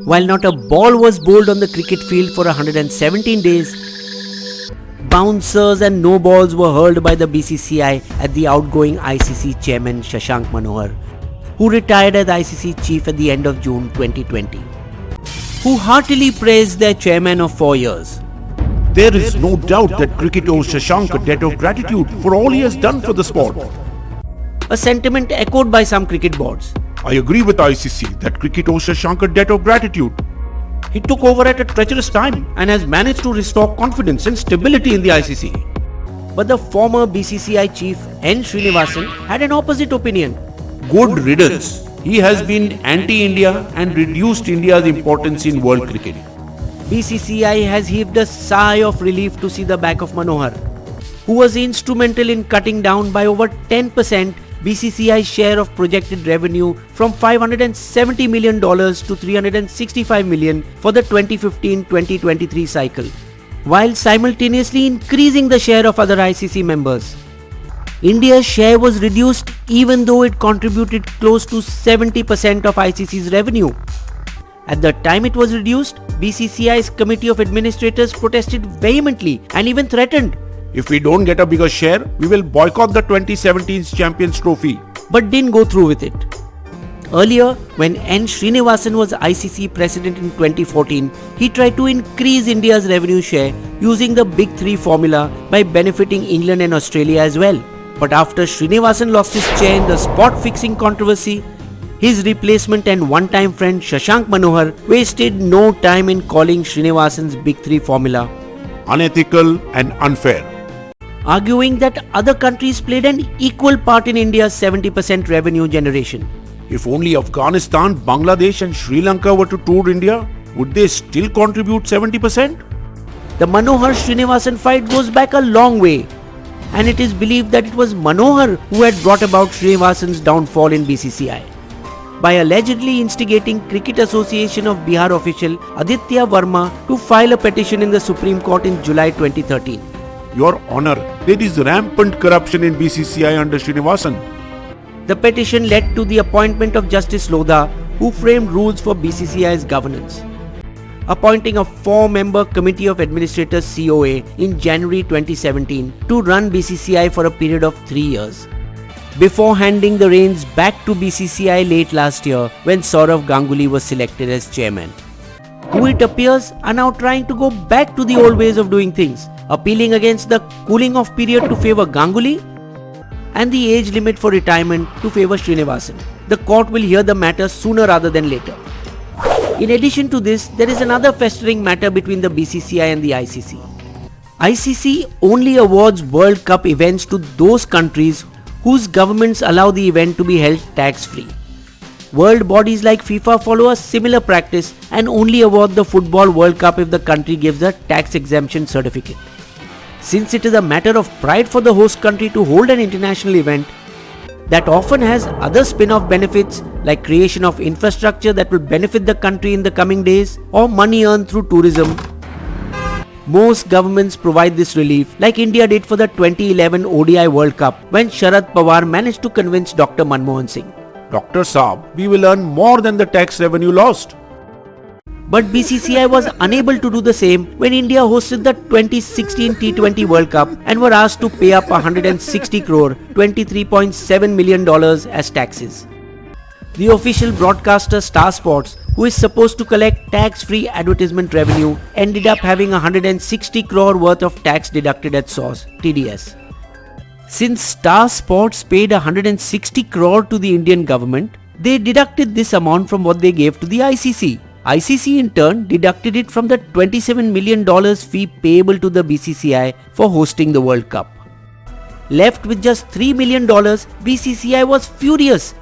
While not a ball was bowled on the cricket field for 117 days, bouncers and no balls were hurled by the BCCI at the outgoing ICC chairman Shashank Manohar, who retired as ICC chief at the end of June 2020, who heartily praised their chairman of 4 years. There is no doubt that cricket owes Shashank a debt of gratitude for all he has done for the sport. A sentiment echoed by some cricket boards. I agree with ICC that cricket owes Shashank a debt of gratitude. He took over at a treacherous time and has managed to restore confidence and stability in the ICC. But the former BCCI chief K.Shriniwas Rao had an opposite opinion. Good riddance. He has been anti-India and reduced India's importance in world cricket. BCCI has heaved a sigh of relief to see the back of Manohar, who was instrumental in cutting down by over 10% BCCI's share of projected revenue from $570 million to $365 million for the 2015-2023 cycle, while simultaneously increasing the share of other ICC members. India's share was reduced even though it contributed close to 70% of ICC's revenue. At the time it was reduced, BCCI's Committee of Administrators protested vehemently and even threatened, if we don't get a bigger share, we will boycott the 2017 Champions Trophy. But didn't go through with it. Earlier, when K.Shriniwas Rao was ICC president in 2014, he tried to increase India's revenue share using the Big Three formula by benefiting England and Australia as well. But after Srinivasan lost his chair in the spot fixing controversy, his replacement and one-time friend Shashank Manohar wasted no time in calling Srinivasan's Big Three formula unethical and unfair, arguing that other countries played an equal part in India's 70% revenue generation. If only Afghanistan, Bangladesh and Sri Lanka were to tour India, would they still contribute 70%? The Manohar-Srinivasan fight goes back a long way, and it is believed that it was Manohar who had brought about Srinivasan's downfall in BCCI by allegedly instigating Cricket Association of Bihar official Aditya Verma to file a petition in the Supreme Court in July 2013. Your Honour, there is rampant corruption in BCCI under Srinivasan. The petition led to the appointment of Justice Lodha, who framed rules for BCCI's governance, appointing a 4-member Committee of Administrators COA in January 2017 to run BCCI for a period of 3 years, before handing the reins back to BCCI late last year when Sourav Ganguly was selected as chairman, who it appears are now trying to go back to the old ways of doing things, appealing against the cooling off period to favour Ganguly and the age limit for retirement to favour Srinivasan. The court will hear the matter sooner rather than later. In addition to this, there is another festering matter between the BCCI and the ICC. ICC only awards World Cup events to those countries whose governments allow the event to be held tax-free. World bodies like FIFA follow a similar practice and only award the Football World Cup if the country gives a tax exemption certificate. Since it is a matter of pride for the host country to hold an international event that often has other spin-off benefits like creation of infrastructure that will benefit the country in the coming days or money earned through tourism, most governments provide this relief like India did for the 2011 ODI World Cup when Sharad Pawar managed to convince Dr. Manmohan Singh. Dr. Saab, we will earn more than the tax revenue lost. But BCCI was unable to do the same when India hosted the 2016 T20 World Cup and were asked to pay up 160 crore $23.7 million as taxes. The official broadcaster Star Sports, who is supposed to collect tax-free advertisement revenue, ended up having 160 crore worth of tax deducted at source, TDS. Since Star Sports paid 160 crore to the Indian government, they deducted this amount from what they gave to the ICC. ICC in turn deducted it from the $27 million fee payable to the BCCI for hosting the World Cup. Left with just $3 million, BCCI was furious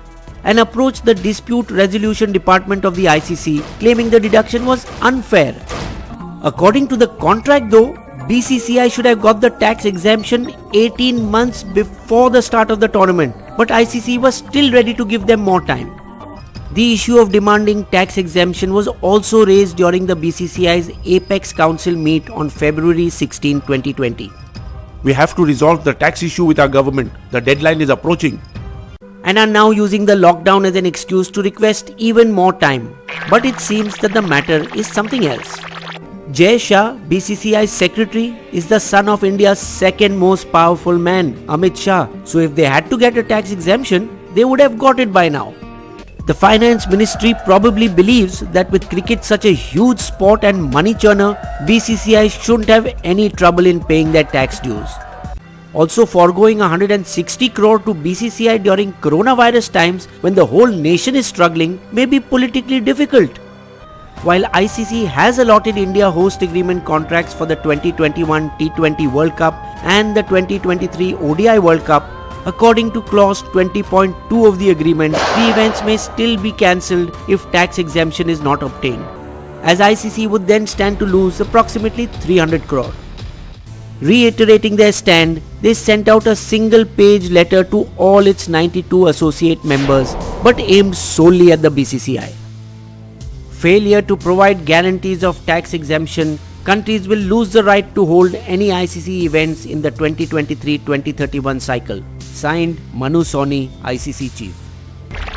and approached the Dispute Resolution Department of the ICC, claiming the deduction was unfair. According to the contract though, BCCI should have got the tax exemption 18 months before the start of the tournament, but ICC was still ready to give them more time. The issue of demanding tax exemption was also raised during the BCCI's Apex Council meet on February 16, 2020. We have to resolve the tax issue with our government. The deadline is approaching. and are now using the lockdown as an excuse to request even more time. But it seems that the matter is something else. Jai Shah, BCCI's secretary, is the son of India's second most powerful man, Amit Shah. So if they had to get a tax exemption, they would have got it by now. The finance ministry probably believes that with cricket such a huge sport and money churner, BCCI shouldn't have any trouble in paying their tax dues. Also, foregoing 160 crore to BCCI during coronavirus times when the whole nation is struggling may be politically difficult. While ICC has allotted India host agreement contracts for the 2021 T20 World Cup and the 2023 ODI World Cup, according to clause 20.2 of the agreement, the events may still be cancelled if tax exemption is not obtained, as ICC would then stand to lose approximately 300 crore. Reiterating their stand, they sent out a single-page letter to all its 92 associate members, but aimed solely at the BCCI. Failure to provide guarantees of tax exemption, countries will lose the right to hold any ICC events in the 2023-2031 cycle. Signed, Manu Soni, ICC chief.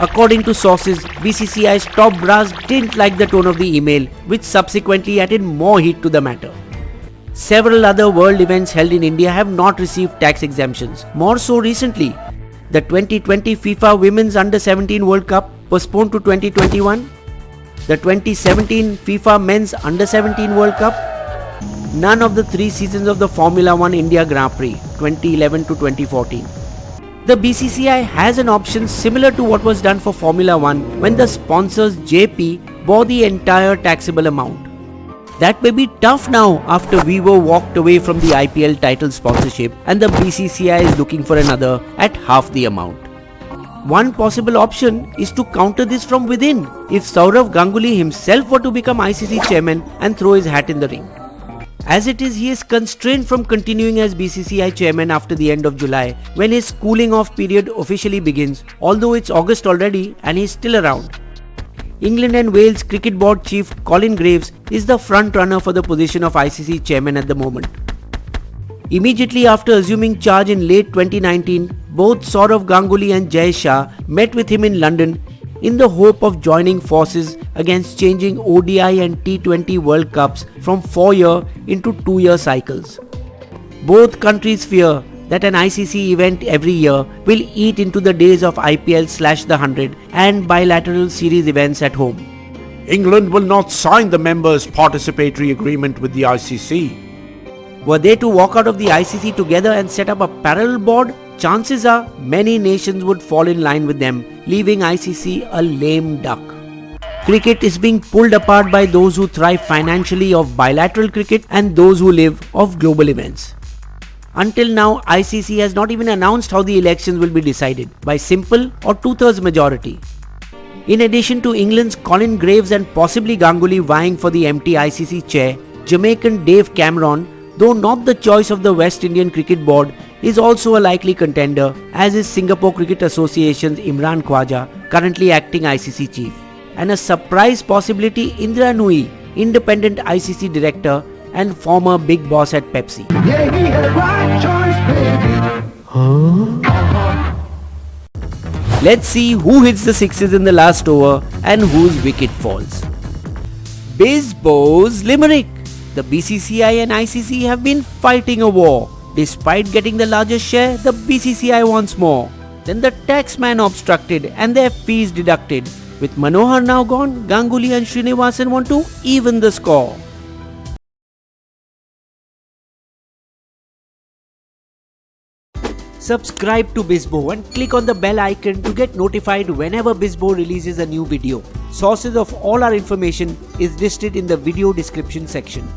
According to sources, BCCI's top brass didn't like the tone of the email, which subsequently added more heat to the matter. Several other world events held in India have not received tax exemptions. More so recently, the 2020 FIFA Women's Under-17 World Cup postponed to 2021, the 2017 FIFA Men's Under-17 World Cup, none of the 3 seasons of the Formula 1 India Grand Prix 2011 to 2014. The BCCI has an option similar to what was done for Formula 1 when the sponsors JP bore the entire taxable amount. That may be tough now after Vivo walked away from the IPL title sponsorship and the BCCI is looking for another at half the amount. One possible option is to counter this from within if Sourav Ganguly himself were to become ICC chairman and throw his hat in the ring. As it is, he is constrained from continuing as BCCI chairman after the end of July when his cooling off period officially begins, although it's August already and he is still around. England and Wales Cricket Board chief Colin Graves is the front runner for the position of ICC chairman at the moment. Immediately after assuming charge in late 2019, both Sourav Ganguly and Jai Shah met with him in London in the hope of joining forces against changing ODI and T20 World Cups from 4-year into 2-year cycles. Both countries fear that an ICC event every year will eat into the days of IPL/The 100 and bilateral series events at home. England will not sign the members' participatory agreement with the ICC. Were they to walk out of the ICC together and set up a parallel board, chances are many nations would fall in line with them, leaving ICC a lame duck. Cricket is being pulled apart by those who thrive financially of bilateral cricket and those who live of global events. Until now, ICC has not even announced how the elections will be decided, by simple or 2/3 majority. In addition to England's Colin Graves and possibly Ganguly vying for the empty ICC chair, Jamaican Dave Cameron, though not the choice of the West Indian Cricket Board, is also a likely contender, as is Singapore Cricket Association's Imran Khwaja, currently acting ICC chief, and a surprise possibility Indra Nui, independent ICC director and former big boss at Pepsi. Let's see who hits the sixes in the last over and whose wicket falls. Bisbo's Limerick. The BCCI and ICC have been fighting a war. Despite getting the largest share, the BCCI wants more. Then the taxman obstructed and their fees deducted. With Manohar now gone, Ganguly and Srinivasan want to even the score. Subscribe to Bisbo and click on the bell icon to get notified whenever Bisbo releases a new video. Sources of all our information is listed in the video description section.